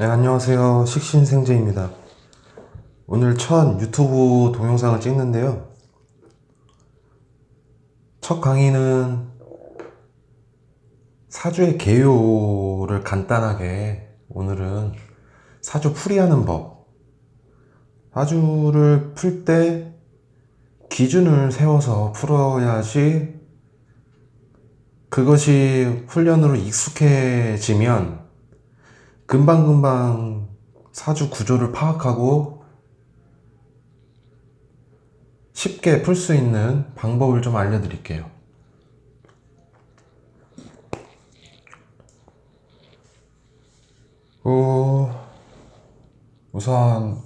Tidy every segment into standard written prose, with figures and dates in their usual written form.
네, 안녕하세요. 식신생제입니다. 오늘 첫 유튜브 동영상을 찍는데요. 첫 강의는 사주의 개요를 간단하게, 오늘은 사주 풀이하는 법, 사주를 풀 때 기준을 세워서 풀어야지 그것이 훈련으로 익숙해지면 금방금방 사주 구조를 파악하고 쉽게 풀 수 있는 방법을 좀 알려드릴게요. 우선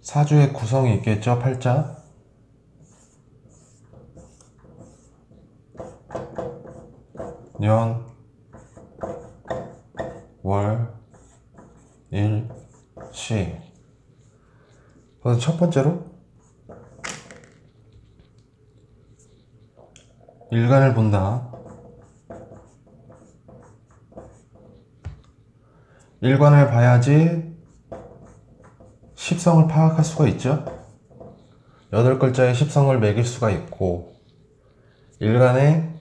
사주의 구성이 있겠죠. 팔자, 년, 월, 일, 시. 우선 첫 번째로 일간을 본다. 일간을 봐야지 십성을 파악할 수가 있죠. 8글자의 십성을 매길 수가 있고, 일간의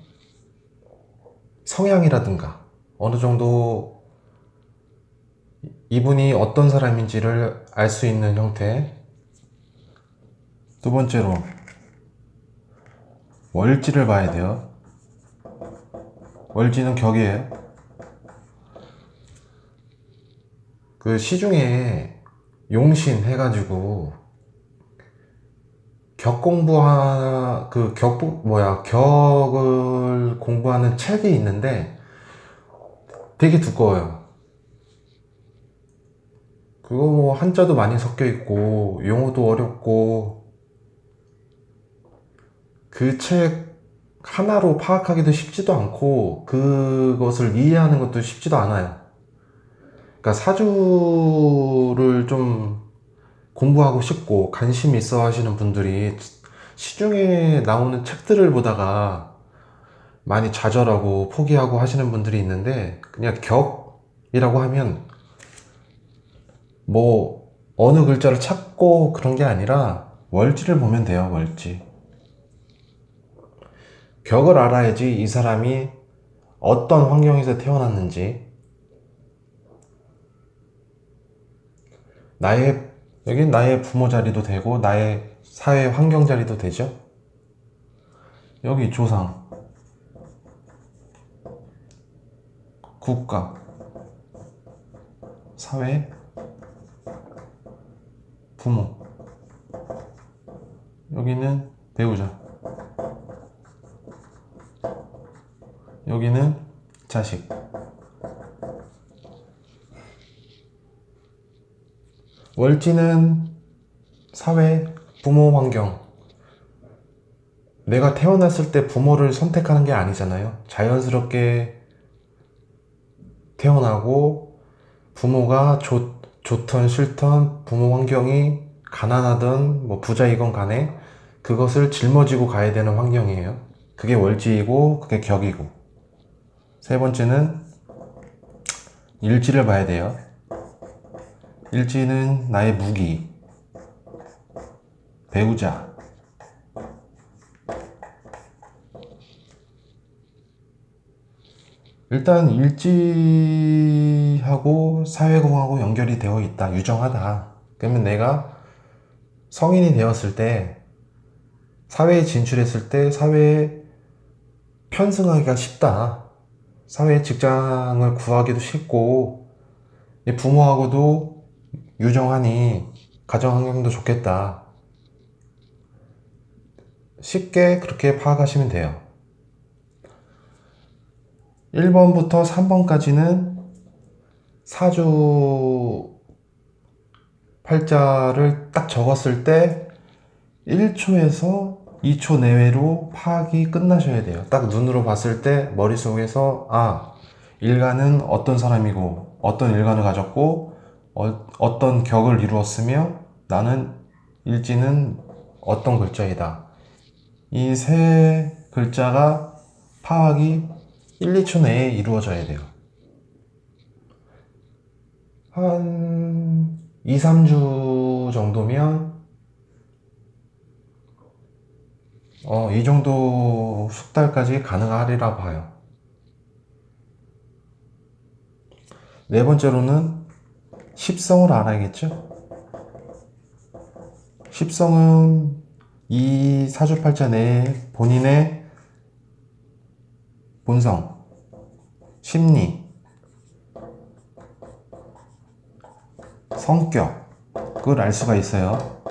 성향이라든가 어느 정도 이분이 어떤 사람인지를 알 수 있는 형태. 두 번째로 월지를 봐야 돼요. 월지는 격이에요. 그 시중에 용신 해가지고 격을 공부하는 책이 있는데 되게 두꺼워요. 그거 뭐 한자도 많이 섞여 있고 용어도 어렵고, 그 책 하나로 파악하기도 쉽지도 않고 그것을 이해하는 것도 쉽지도 않아요. 그러니까 사주를 좀 공부하고 싶고 관심 있어 하시는 분들이 시중에 나오는 책들을 보다가 많이 좌절하고 포기하고 하시는 분들이 있는데, 그냥 격이라고 하면 뭐 어느 글자를 찾고 그런 게 아니라 월지를 보면 돼요. 월지. 격을 알아야지 이 사람이 어떤 환경에서 태어났는지, 여긴 나의 부모 자리도 되고 나의 사회 환경 자리도 되죠. 여기 조상, 국가, 사회, 부모. 여기는 배우자, 여기는 자식. 월지는 사회, 부모 환경. 내가 태어났을 때 부모를 선택하는 게 아니잖아요. 자연스럽게 태어나고 부모가 좋던 싫던, 부모 환경이 가난하든 뭐 부자이건 간에 그것을 짊어지고 가야 되는 환경이에요. 그게 월지이고 그게 격이고. 세 번째는 일지를 봐야 돼요. 일지는 나의 무기, 배우자. 일단 일지하고 사회공하고 연결이 되어 있다, 유정하다. 그러면 내가 성인이 되었을 때, 사회에 진출했을 때 사회에 편승하기가 쉽다. 사회 직장을 구하기도 쉽고 부모하고도 유정하니 가정 환경도 좋겠다. 쉽게 그렇게 파악하시면 돼요. 1번부터 3번까지는 사주 팔자를 딱 적었을 때 1초에서 2초 내외로 파악이 끝나셔야 돼요. 딱 눈으로 봤을 때 머릿속에서 일간은 어떤 사람이고 어떤 일간을 가졌고 어떤 격을 이루었으며 나는 일지는 어떤 글자이다. 이 세 글자가 파악이 1, 2초 내에 이루어져야 돼요. 한 2, 3주 정도면 이 정도 숙달까지 가능하리라 봐요. 네 번째로는 십성을 알아야겠죠? 십성은 이 사주팔자 내에 본인의 본성, 심리, 성격을 알 수가 있어요.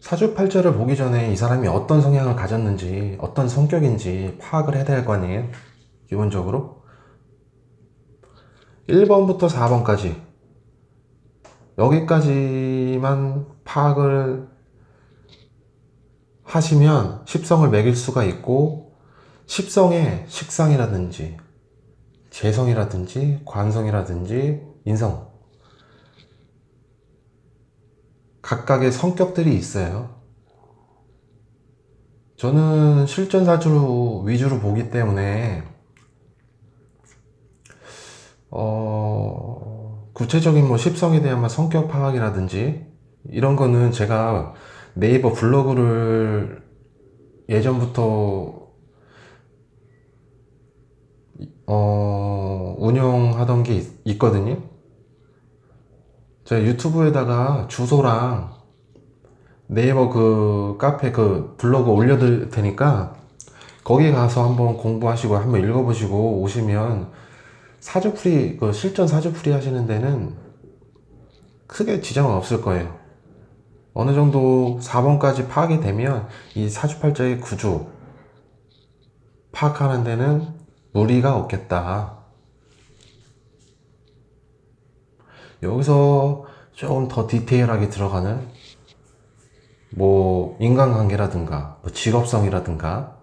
사주팔자를 보기 전에 이 사람이 어떤 성향을 가졌는지, 어떤 성격인지 파악을 해야 될 거 아니에요? 기본적으로. 1번부터 4번까지. 여기까지만 파악을 하시면 십성을 매길 수가 있고, 십성의 식상이라든지, 재성이라든지, 관성이라든지, 인성. 각각의 성격들이 있어요. 저는 실전사주 위주로 보기 때문에 구체적인 뭐 십성에 대한 성격 파악이라든지 이런 거는 제가 네이버 블로그를 예전부터 운영하던 게 있거든요. 제가 유튜브에다가 주소랑 네이버 그 카페 그 블로그 올려둘 테니까 거기 가서 한번 공부하시고 한번 읽어보시고 오시면 사주풀이 그 실전 사주풀이 하시는 데는 크게 지장은 없을 거예요. 어느 정도 4번까지 파악이 되면 이 사주팔자의 구조 파악하는 데는 무리가 없겠다. 여기서 조금 더 디테일하게 들어가는 뭐 인간관계라든가 뭐 직업성이라든가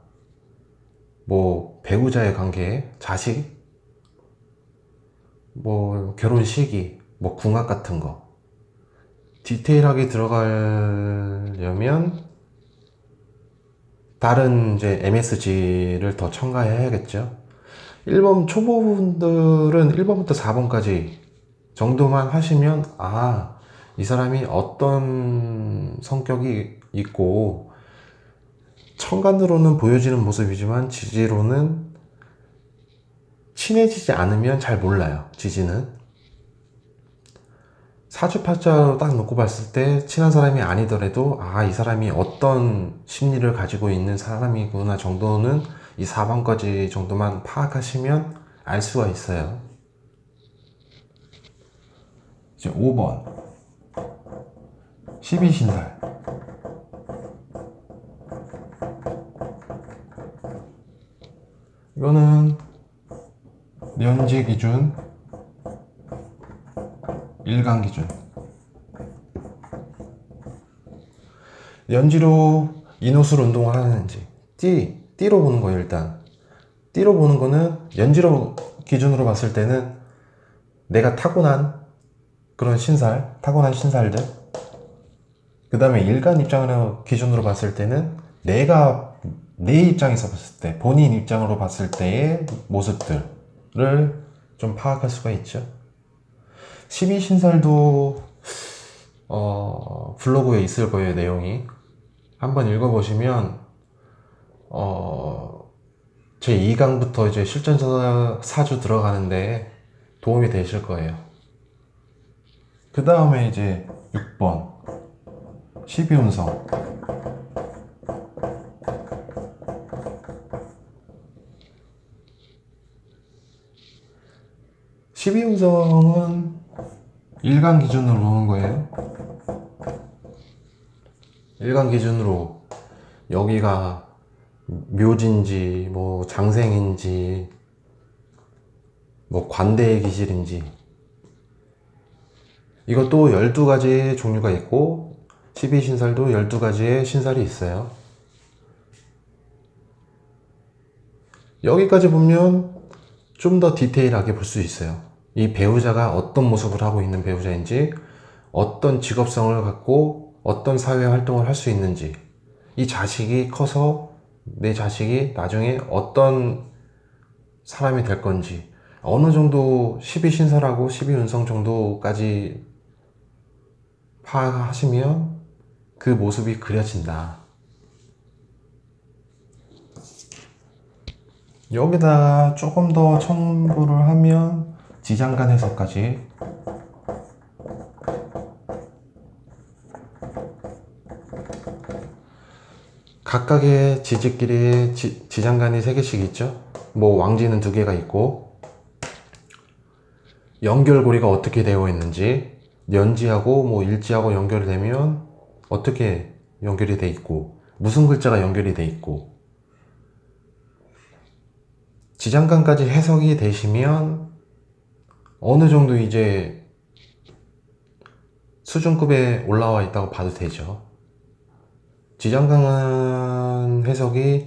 뭐 배우자의 관계, 자식, 뭐 결혼 시기, 뭐 궁합 같은 거 디테일하게 들어가려면 다른 이제 MSG를 더 첨가해야겠죠. 1번 초보분들은 1번부터 4번까지 정도만 하시면 이 사람이 어떤 성격이 있고 천간으로는 보여지는 모습이지만 지지로는 친해지지 않으면 잘 몰라요. 지지는 사주팔자로 딱 놓고 봤을 때 친한 사람이 아니더라도 이 사람이 어떤 심리를 가지고 있는 사람이구나 정도는 이 4번까지 정도만 파악하시면 알 수가 있어요. 이제 5번 12신살. 이거는 연지 기준, 일간 기준. 연지로 인호술 운동을 하는지 띠로 보는 거예요. 일단 띠로 보는 거는 연지로 기준으로 봤을 때는 내가 타고난 그런 신살, 타고난 신살들. 그 다음에 일간 입장으로 기준으로 봤을 때는 내가 내 입장에서 봤을 때, 본인 입장으로 봤을 때의 모습들을 좀 파악할 수가 있죠. 12신살도 블로그에 있을 거예요. 내용이 한번 읽어보시면 제 2강부터 이제 실전 사주 들어가는데 도움이 되실 거예요. 그 다음에 이제 6번 12운성. 십이운성은 일간 기준으로 보는 거예요. 일간 기준으로 여기가 묘진지 뭐 장생인지 뭐 관대의 기질인지 이것도 12가지의 종류가 있고 12신살도 12가지의 신살이 있어요. 여기까지 보면 좀 더 디테일하게 볼 수 있어요. 이 배우자가 어떤 모습을 하고 있는 배우자인지, 어떤 직업성을 갖고 어떤 사회 활동을 할 수 있는지, 이 자식이 커서 내 자식이 나중에 어떤 사람이 될 건지, 어느 정도 12신설하고 12운성 정도까지 파악하시면 그 모습이 그려진다. 여기다가 조금 더 첨부를 하면 지장간 해석까지. 각각의 지지끼리 지장간이 3개씩 있죠. 뭐 왕지는 2개가 있고, 연결고리가 어떻게 되어 있는지, 연지하고 뭐 일지하고 연결이 되면 어떻게 연결이 돼 있고, 무슨 글자가 연결이 돼 있고, 지장간까지 해석이 되시면 어느 정도 이제 수준급에 올라와 있다고 봐도 되죠. 지장간 해석이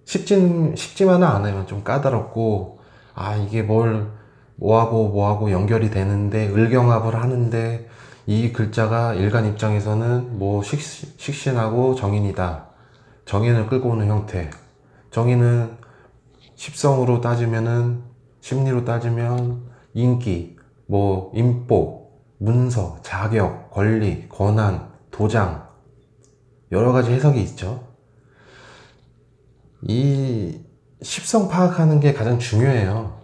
쉽지만은 않아요. 좀 까다롭고, 이게 뭐하고 연결이 되는데, 을경합을 하는데, 이 글자가 일간 입장에서는 뭐 식신하고 정인이다. 정인을 끌고 오는 형태. 정인은 십성으로 따지면은, 심리로 따지면, 인기, 뭐, 인복, 문서, 자격, 권리, 권한, 도장, 여러 가지 해석이 있죠. 이 십성 파악하는 게 가장 중요해요.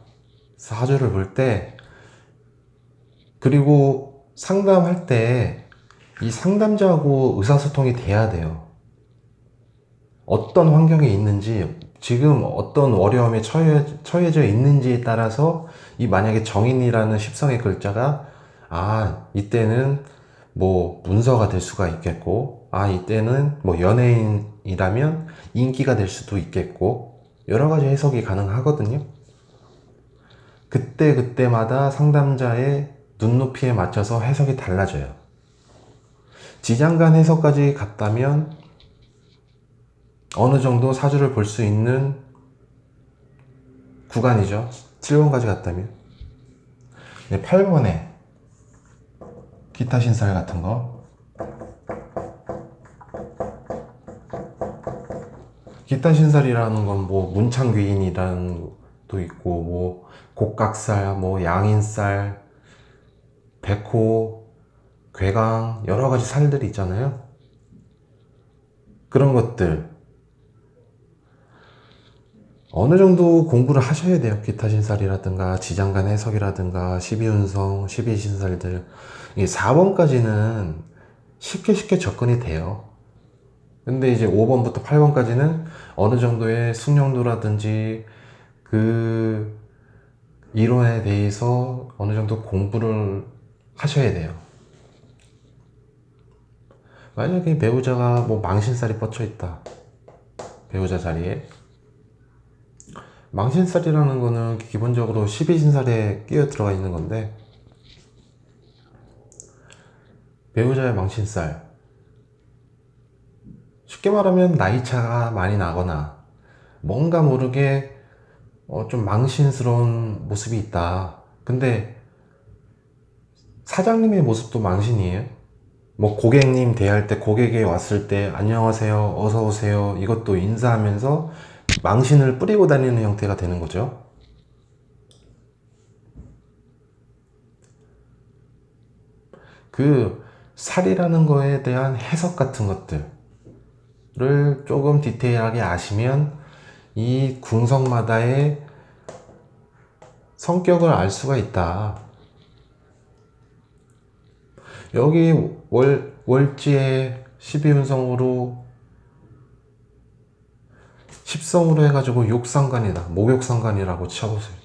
사주를 볼 때. 그리고 상담할 때 이 상담자하고 의사소통이 돼야 돼요. 어떤 환경에 있는지, 지금 어떤 어려움에 처해져 있는지에 따라서 이 만약에 정인이라는 십성의 글자가 이때는 뭐 문서가 될 수가 있겠고, 이때는 뭐 연예인이라면 인기가 될 수도 있겠고, 여러 가지 해석이 가능하거든요. 그때마다 상담자의 눈높이에 맞춰서 해석이 달라져요. 지장간 해석까지 갔다면 어느 정도 사주를 볼 수 있는 구간이죠. 7번까지 갔다면. 8번에 기타 신살 같은 거. 기타 신살이라는 건 뭐 문창귀인이라는 것도 있고, 뭐 곡각살, 뭐 양인살, 백호, 괴강, 여러 가지 살들이 있잖아요. 그런 것들 어느 정도 공부를 하셔야 돼요. 기타 신살이라든가 지장간 해석이라든가 12운성, 12신살들. 이게 4번까지는 쉽게 접근이 돼요. 근데 이제 5번부터 8번까지는 어느 정도의 숙련도라든지 그 이론에 대해서 어느 정도 공부를 하셔야 돼요. 만약에 배우자가 뭐 망신살이 뻗쳐 있다. 배우자 자리에. 망신살이라는 거는 기본적으로 12신살에 끼어 들어가 있는 건데, 배우자의 망신살. 쉽게 말하면 나이 차가 많이 나거나 뭔가 모르게 좀 망신스러운 모습이 있다. 근데 사장님의 모습도 망신이에요. 뭐 고객님 대할 때, 고객이 왔을 때 안녕하세요, 어서 오세요, 이것도 인사하면서 망신을 뿌리고 다니는 형태가 되는 거죠. 그 살이라는 거에 대한 해석 같은 것들을 조금 디테일하게 아시면 이 궁성마다의 성격을 알 수가 있다. 여기 월지에 12운성으로 10성으로 해가지고 욕상관이다. 목욕상관이라고 쳐보세요.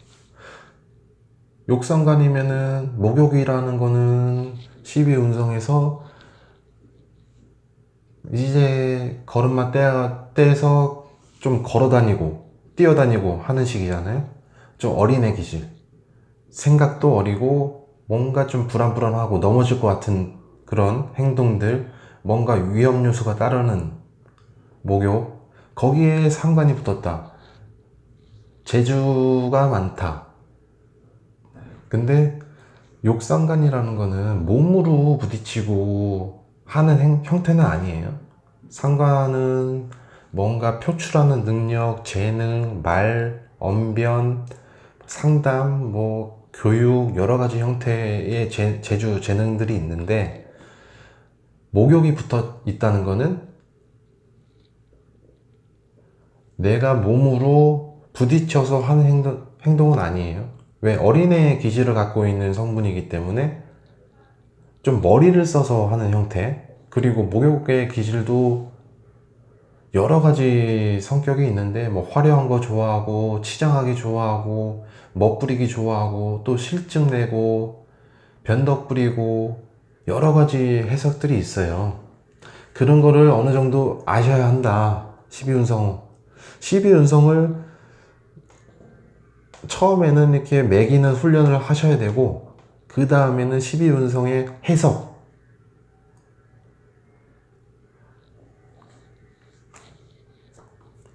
욕상관이면은 목욕이라는 거는 12운성에서 이제 걸음마 떼서 좀 걸어다니고 뛰어다니고 하는 시기잖아요. 좀 어린애 기질. 생각도 어리고 뭔가 좀 불안불안하고 넘어질 것 같은 그런 행동들, 뭔가 위험 요소가 따르는 목욕, 거기에 상관이 붙었다. 재주가 많다. 근데 욕상관이라는 거는 몸으로 부딪히고 하는 형태는 아니에요. 상관은 뭔가 표출하는 능력, 재능, 말, 언변, 상담, 뭐 교육 여러 가지 형태의 재주 재능들이 있는데 목욕이 붙어 있다는 거는 내가 몸으로 부딪혀서 하는 행동은 아니에요. 왜? 어린애의 기질을 갖고 있는 성분이기 때문에 좀 머리를 써서 하는 형태. 그리고 목욕의 기질도 여러 가지 성격이 있는데 뭐 화려한 거 좋아하고 치장하기 좋아하고 멋부리기 좋아하고 또 실증 내고 변덕 부리고 여러 가지 해석들이 있어요. 그런 거를 어느 정도 아셔야 한다. 12운성. 12운성을 처음에는 이렇게 매기는 훈련을 하셔야 되고, 그 다음에는 12운성의 해석.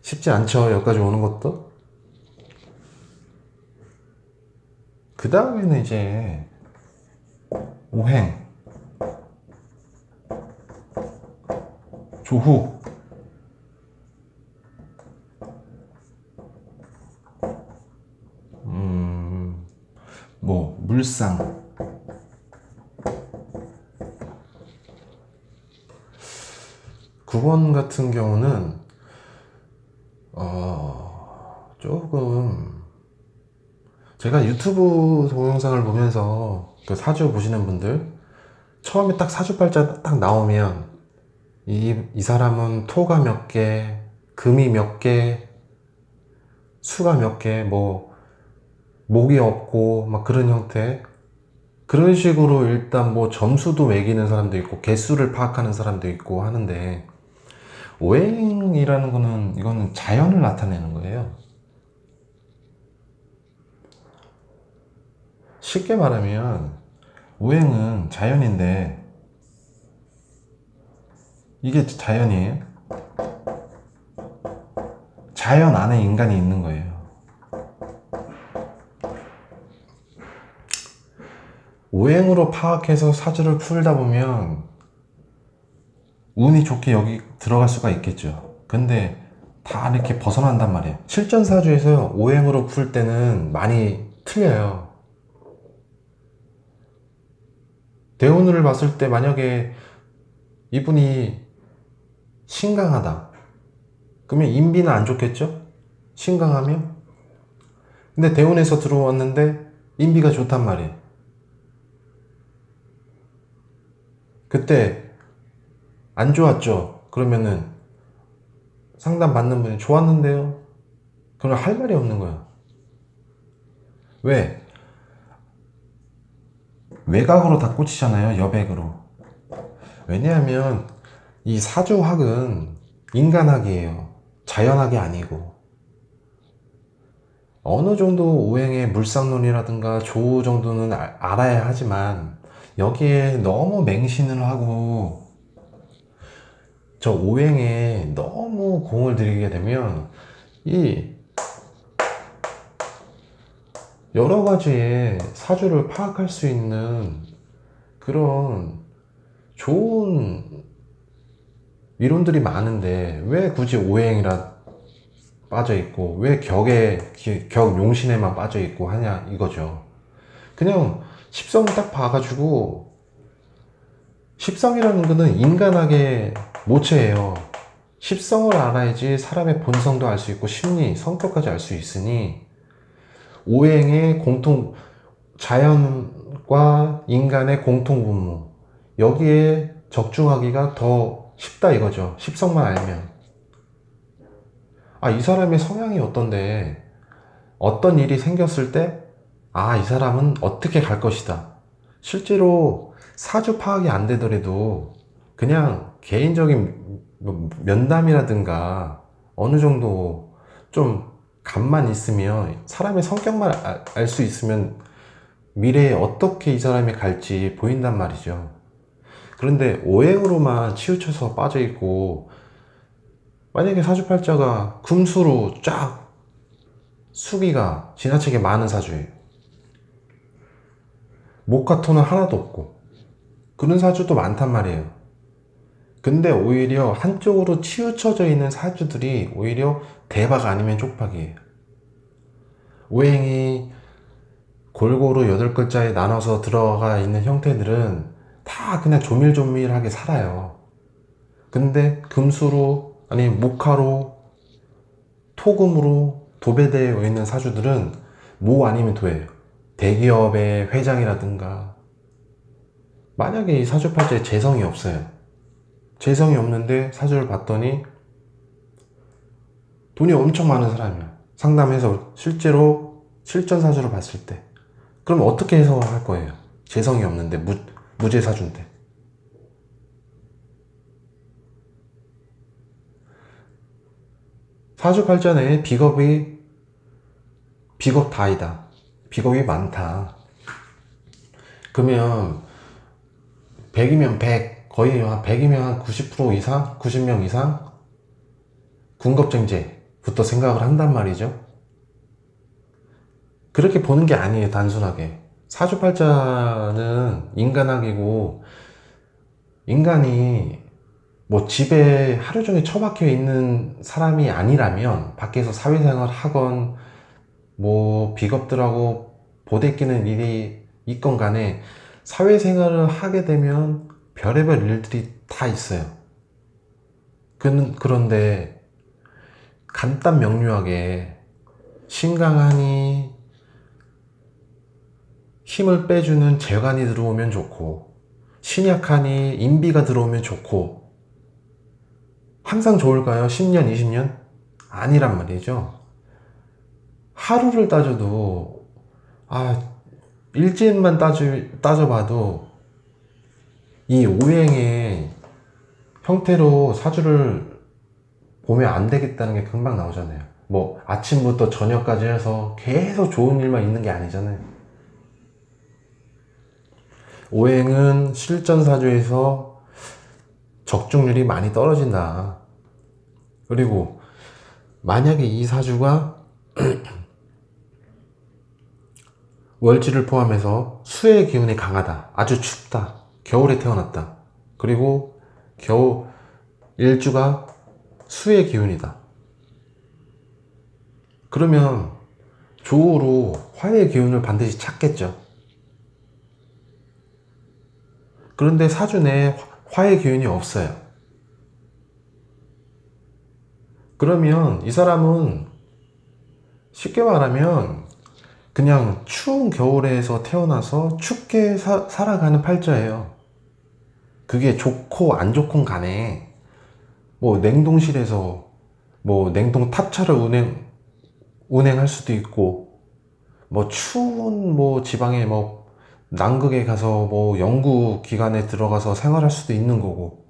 쉽지 않죠. 여기까지 오는 것도. 그 다음에는 이제 오행, 조후, 뭐 물상. 9번 같은 경우는 조금 제가 유튜브 동영상을 보면서 그 사주 보시는 분들 처음에 딱 사주팔자 딱 나오면 이 사람은 토가 몇 개, 금이 몇 개, 수가 몇 개, 뭐 목이 없고 막 그런 형태, 그런 식으로 일단 뭐 점수도 매기는 사람도 있고 개수를 파악하는 사람도 있고 하는데, 오행이라는 거는 이거는 자연을 나타내는 거예요. 쉽게 말하면 오행은 자연인데, 이게 자연이에요. 자연 안에 인간이 있는 거예요. 오행으로 파악해서 사주를 풀다 보면 운이 좋게 여기 들어갈 수가 있겠죠. 근데 다 이렇게 벗어난단 말이에요. 실전 사주에서 오행으로 풀 때는 많이 틀려요. 대운을 봤을 때 만약에 이분이 신강하다, 그러면 인비는 안 좋겠죠? 신강하면. 근데 대운에서 들어왔는데 인비가 좋단 말이에요. 그때 안 좋았죠? 그러면은 상담 받는 분이 좋았는데요? 그럼 할 말이 없는 거야. 왜? 외곽으로 다 꽂히잖아요. 여백으로. 왜냐하면 이 사주학은 인간학이에요. 자연학이 아니고. 어느 정도 오행의 물상론이라든가 조우 정도는 알아야 하지만, 여기에 너무 맹신을 하고 저 오행에 너무 공을 들이게 되면 이 여러 가지의 사주를 파악할 수 있는 그런 좋은 이론들이 많은데 왜 굳이 오행이라 빠져 있고 왜 격 용신에만 빠져 있고 하냐 이거죠. 그냥 십성을 딱 봐가지고, 십성이라는 거는 인간학의 모체예요. 십성을 알아야지 사람의 본성도 알 수 있고 심리, 성격까지 알 수 있으니, 오행의 자연과 인간의 공통분모, 여기에 적중하기가 더 쉽다 이거죠. 십성만 알면. 이 사람의 성향이 어떤데, 어떤 일이 생겼을 때, 이 사람은 어떻게 갈 것이다. 실제로 사주 파악이 안 되더라도 그냥 개인적인 면담이라든가 어느 정도 좀 감만 있으면, 사람의 성격만 알 수 있으면 미래에 어떻게 이 사람이 갈지 보인단 말이죠. 그런데 오행으로만 치우쳐서 빠져 있고, 만약에 사주팔자가 금수로 쫙 수기가 지나치게 많은 사주예요. 목화토는 하나도 없고 그런 사주도 많단 말이에요. 근데 오히려 한쪽으로 치우쳐져 있는 사주들이 오히려 대박 아니면 쪽박이에요. 오행이 골고루 8글자에 나눠서 들어가 있는 형태들은 다 그냥 조밀조밀하게 살아요. 근데 금수로, 아니 목화로, 토금으로 도배되어 있는 사주들은 모 아니면 도예요. 대기업의 회장이라든가. 만약에 이 사주팔자에 재성이 없어요. 재성이 없는데 사주를 봤더니 돈이 엄청 많은 사람이야. 상담해서 실제로 실전 사주를 봤을 때. 그럼 어떻게 해석할 거예요? 재성이 없는데 무재 사주인데. 사주팔자 내에 비겁 다이다. 비겁이 많다. 그러면 100이면 100, 거의 한 100이면 한 90% 이상, 90명 이상 군겁쟁제부터 생각을 한단 말이죠. 그렇게 보는 게 아니에요, 단순하게. 사주팔자는 인간학이고, 인간이 뭐 집에 하루 종일 처박혀 있는 사람이 아니라면, 밖에서 사회생활 하건, 뭐 비겁들하고 보대끼는 일이 있건 간에 사회생활을 하게 되면 별의별 일들이 다 있어요. 그런데 간단 명료하게 신강하니 힘을 빼주는 재관이 들어오면 좋고, 신약하니 인비가 들어오면 좋고, 항상 좋을까요? 10년, 20년? 아니란 말이죠. 하루를 따져도, 일진만 따져봐도 이 오행의 형태로 사주를 보면 안 되겠다는 게 금방 나오잖아요. 뭐 아침부터 저녁까지 해서 계속 좋은 일만 있는 게 아니잖아요. 오행은 실전 사주에서 적중률이 많이 떨어진다. 그리고 만약에 이 사주가 월지를 포함해서 수의 기운이 강하다. 아주 춥다. 겨울에 태어났다. 그리고 겨우 일주가 수의 기운이다. 그러면 조우로 화의 기운을 반드시 찾겠죠. 그런데 사주 내에 화의 기운이 없어요. 그러면 이 사람은 쉽게 말하면 그냥 추운 겨울에서 태어나서 춥게 살아가는 팔자예요. 그게 좋고 안 좋건 간에 뭐 냉동실에서 뭐 냉동 탑차를 운행할 수도 있고, 뭐 추운 뭐 지방에 뭐 남극에 가서 뭐 연구 기관에 들어가서 생활할 수도 있는 거고,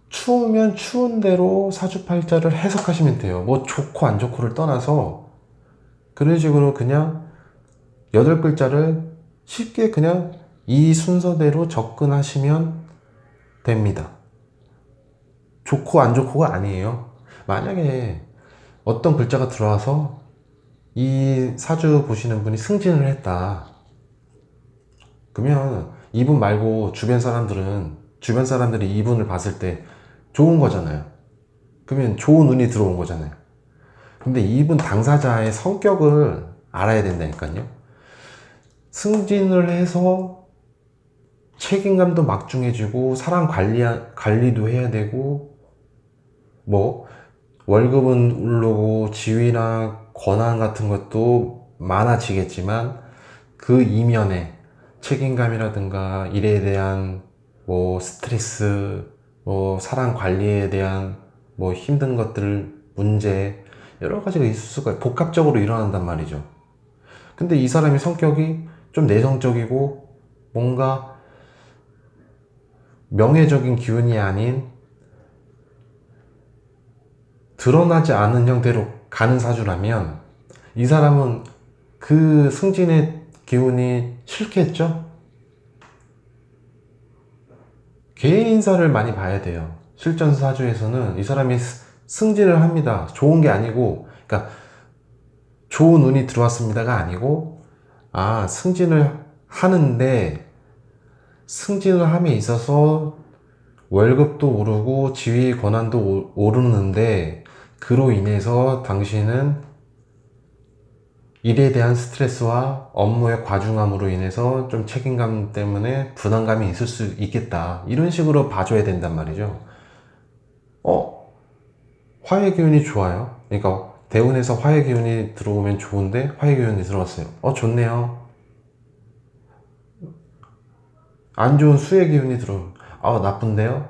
추우면 추운 대로 사주팔자를 해석하시면 돼요. 뭐 좋고 안 좋고를 떠나서 그런 식으로 그냥 8글자를 쉽게 그냥 이 순서대로 접근하시면 됩니다. 좋고 안 좋고가 아니에요. 만약에 어떤 글자가 들어와서 이 사주 보시는 분이 승진을 했다. 그러면 이분 말고 주변 사람들이 이분을 봤을 때 좋은 거잖아요. 그러면 좋은 운이 들어온 거잖아요. 근데 이분 당사자의 성격을 알아야 된다니까요. 승진을 해서 책임감도 막중해지고 사람 관리도 해야 되고, 뭐 월급은 오르고 지위나 권한 같은 것도 많아지겠지만 그 이면에 책임감이라든가 일에 대한 뭐 스트레스, 뭐 사람 관리에 대한 뭐 힘든 것들, 문제, 여러 가지가 있을 수가 복합적으로 일어난단 말이죠. 근데 이 사람의 성격이 좀 내성적이고 뭔가 명예적인 기운이 아닌 드러나지 않은 형태로 가는 사주라면 이 사람은 그 승진의 기운이 싫겠죠? 개인 인사를 많이 봐야 돼요. 실전 사주에서는 이 사람이 승진을 합니다. 좋은 게 아니고, 그러니까 좋은 운이 들어왔습니다가 아니고, 승진을 하는데 승진을 함에 있어서 월급도 오르고 지위 권한도 오르는데, 그로 인해서 당신은 일에 대한 스트레스와 업무의 과중함으로 인해서 좀 책임감 때문에 부담감이 있을 수 있겠다. 이런 식으로 봐줘야 된단 말이죠. 화해 기운이 좋아요. 그러니까 대운에서 화해 기운이 들어오면 좋은데 화해 기운이 들어왔어요. 좋네요. 안 좋은 수의 기운이 들어오면 나쁜데요?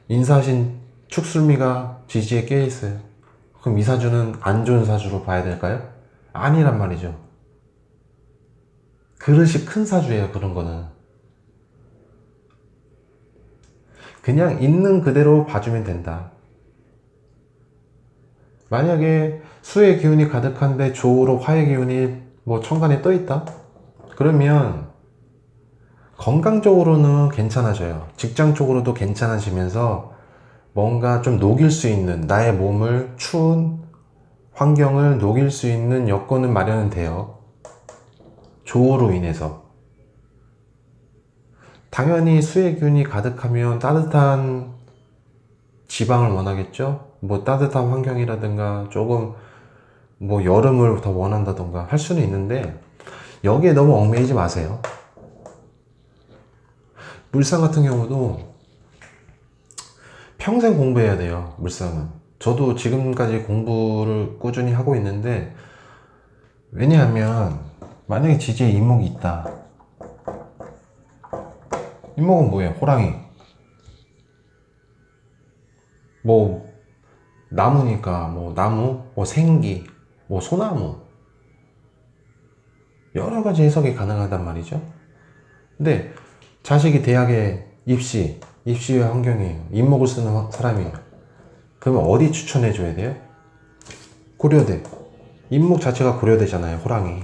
인사신 축술미가 지지에 깨 있어요. 그럼 이 사주는 안 좋은 사주로 봐야 될까요? 아니란 말이죠. 그릇이 큰 사주예요. 그런 거는 그냥 있는 그대로 봐주면 된다. 만약에 수의 기운이 가득한데 조로 화의 기운이 뭐 천간에 떠 있다? 그러면 건강적으로는 괜찮아져요. 직장 쪽으로도 괜찮아지면서 뭔가 좀 녹일 수 있는, 나의 몸을 추운 환경을 녹일 수 있는 여건은 마련은 돼요. 조로 인해서. 당연히 수의 기운이 가득하면 따뜻한 지방을 원하겠죠? 뭐 따뜻한 환경이라든가 조금 뭐 여름을 더 원한다던가 할 수는 있는데 여기에 너무 얽매이지 마세요. 물상 같은 경우도 평생 공부해야 돼요. 물상은. 저도 지금까지 공부를 꾸준히 하고 있는데 왜냐하면 만약에 지지에 인목이 있다. 인목은 뭐예요? 호랑이. 뭐 나무니까 뭐 나무, 뭐 생기, 뭐 소나무 여러 가지 해석이 가능하단 말이죠. 근데 자식이 대학에 입시 환경이에요. 인목을 쓰는 사람이에요. 그러면 어디 추천해 줘야 돼요? 고려대. 인목 자체가 고려대잖아요. 호랑이.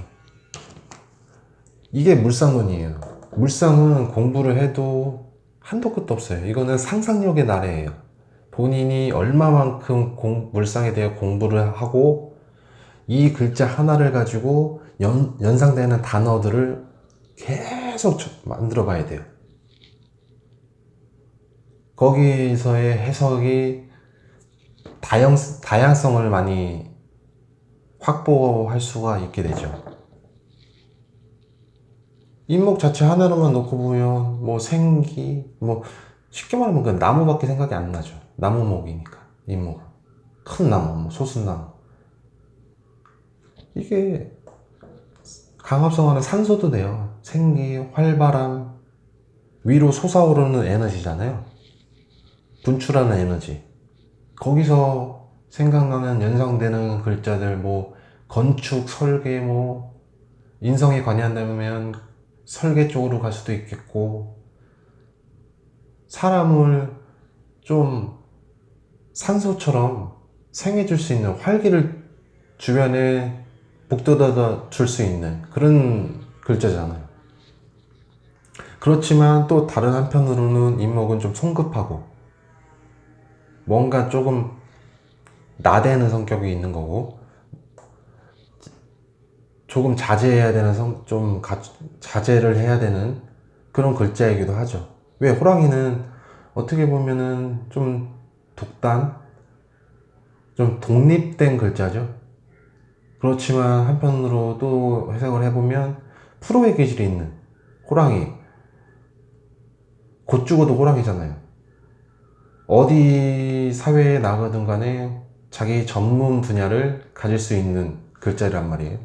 이게 물상론이에요. 물상은 공부를 해도 한도 끝도 없어요. 이거는 상상력의 나래예요. 본인이 얼마만큼 물상에 대해 공부를 하고 이 글자 하나를 가지고 연상되는 단어들을 계속 만들어 봐야 돼요. 거기서의 해석이 다양성을 많이 확보할 수가 있게 되죠. 인목 자체 하나로만 놓고 보면 뭐 생기, 뭐 쉽게 말하면 그 나무밖에 생각이 안 나죠. 나무목이니까 인목. 큰 나무, 뭐 소순나무. 이게 강합성하는 산소도 돼요. 생기, 활바람, 위로 솟아오르는 에너지잖아요. 분출하는 에너지. 거기서 생각나는 연상되는 글자들, 뭐 건축, 설계, 뭐 인성에 관여한다면 설계 쪽으로 갈 수도 있겠고, 사람을 좀 산소처럼 생해줄 수 있는, 활기를 주변에 북돋아 줄 수 있는 그런 글자잖아요. 그렇지만 또 다른 한편으로는 인목은 좀 성급하고 뭔가 조금 나대는 성격이 있는 거고, 조금 자제해야 되는 자제를 해야 되는 그런 글자이기도 하죠. 왜 호랑이는 어떻게 보면은 좀 독단, 좀 독립된 글자죠. 그렇지만 한편으로 또 해석을 해보면 프로의 기질이 있는 호랑이. 곧 죽어도 호랑이잖아요. 어디 사회에 나가든 간에 자기 전문 분야를 가질 수 있는 글자란 말이에요.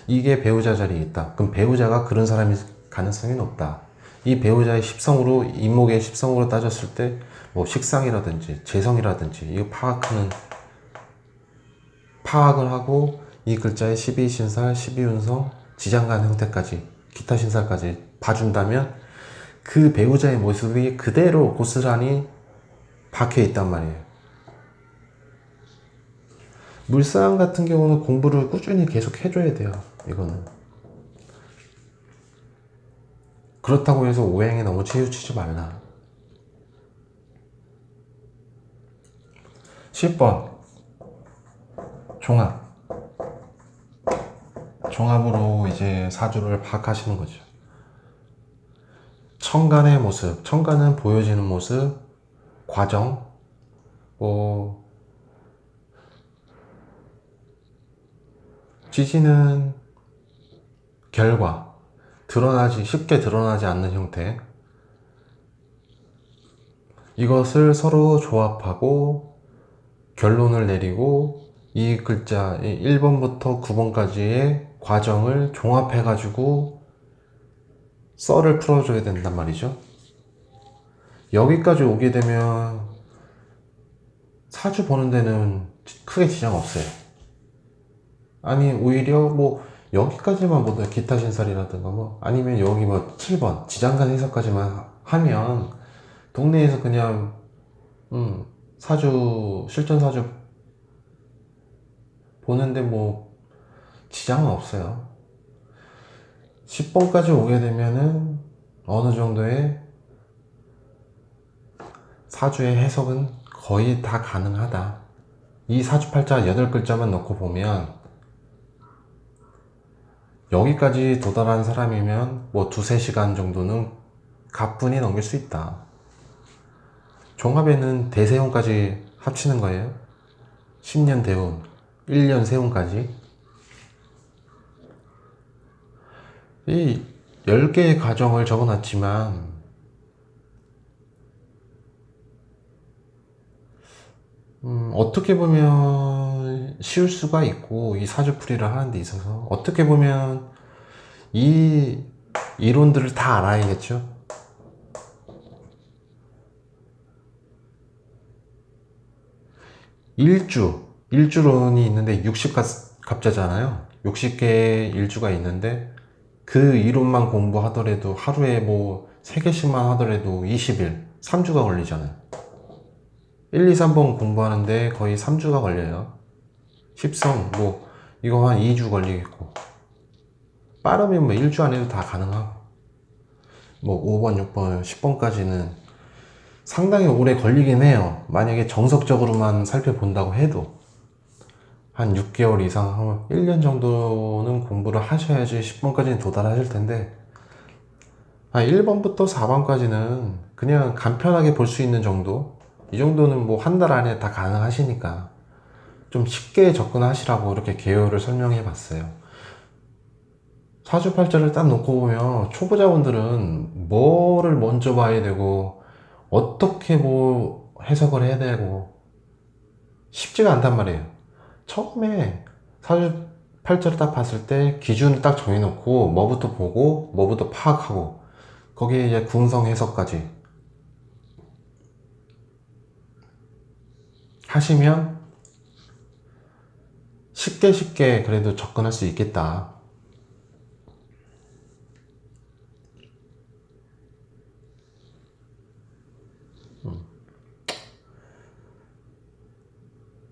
이게 배우자 자리에 있다. 그럼 배우자가 그런 사람일 가능성이 높다. 이 배우자의 십성으로, 인목의 십성으로 따졌을 때 뭐 식상이라든지 재성이라든지 이거 파악을 하고 이 글자의 12신살, 12운성, 지장간 형태까지, 기타 신살까지 봐준다면 그 배우자의 모습이 그대로 고스란히 박혀 있단 말이에요. 물상 같은 경우는 공부를 꾸준히 계속 해줘야 돼요. 이거는. 그렇다고 해서 오행에 너무 치우치지 말라. 10번 종합. 종합으로 이제 사주를 파악하시는 거죠. 천간의 모습, 천간은 보여지는 모습, 과정, 지지는 결과, 쉽게 드러나지 않는 형태. 이것을 서로 조합하고 결론을 내리고 이 글자 1번부터 9번까지의 과정을 종합해가지고 썰을 풀어줘야 된단 말이죠. 여기까지 오게 되면 사주 보는 데는 크게 지장 없어요. 아니 오히려 뭐 여기까지만 보다 기타 신살이라든가 뭐 아니면 여기 뭐 7번 지장간 해석까지만 하면 동네에서 그냥 사주 실전 사주 보는데 뭐 지장은 없어요. 10번까지 오게 되면은 어느 정도의 사주의 해석은 거의 다 가능하다. 이 사주팔자 8글자만 놓고 보면 여기까지 도달한 사람이면 뭐 두세 시간 정도는 가뿐히 넘길 수 있다. 종합에는 대세운까지 합치는 거예요. 10년 대운, 1년 세운까지. 이 10개의 과정을 적어놨지만 어떻게 보면 쉬울 수가 있고 이 사주풀이를 하는 데 있어서 어떻게 보면 이 이론들을 다 알아야겠죠. 일주론이 있는데 60갑자잖아요. 60개의 일주가 있는데 그 이론만 공부하더라도 하루에 뭐 3개씩만 하더라도 20일, 3주가 걸리잖아요. 1, 2, 3번 공부하는데 거의 3주가 걸려요. 십성 뭐 이거 한 2주 걸리겠고 빠르면 뭐 1주 안에도 다 가능하고 뭐 5번, 6번, 10번까지는 상당히 오래 걸리긴 해요. 만약에 정석적으로만 살펴본다고 해도 한 6개월 이상 하면 1년 정도는 공부를 하셔야지 10번까지는 도달하실 텐데 1번부터 4번까지는 그냥 간편하게 볼 수 있는 정도, 이 정도는 뭐 한 달 안에 다 가능하시니까 좀 쉽게 접근하시라고 이렇게 개요를 설명해 봤어요. 사주팔자를 딱 놓고 보면 초보자분들은 뭐를 먼저 봐야 되고 어떻게 뭐 해석을 해야 되고 쉽지가 않단 말이에요. 처음에 사주팔자를 딱 봤을 때 기준을 딱 정해놓고 뭐부터 보고 뭐부터 파악하고 거기에 이제 궁성 해석까지 하시면 쉽게 그래도 접근할 수 있겠다.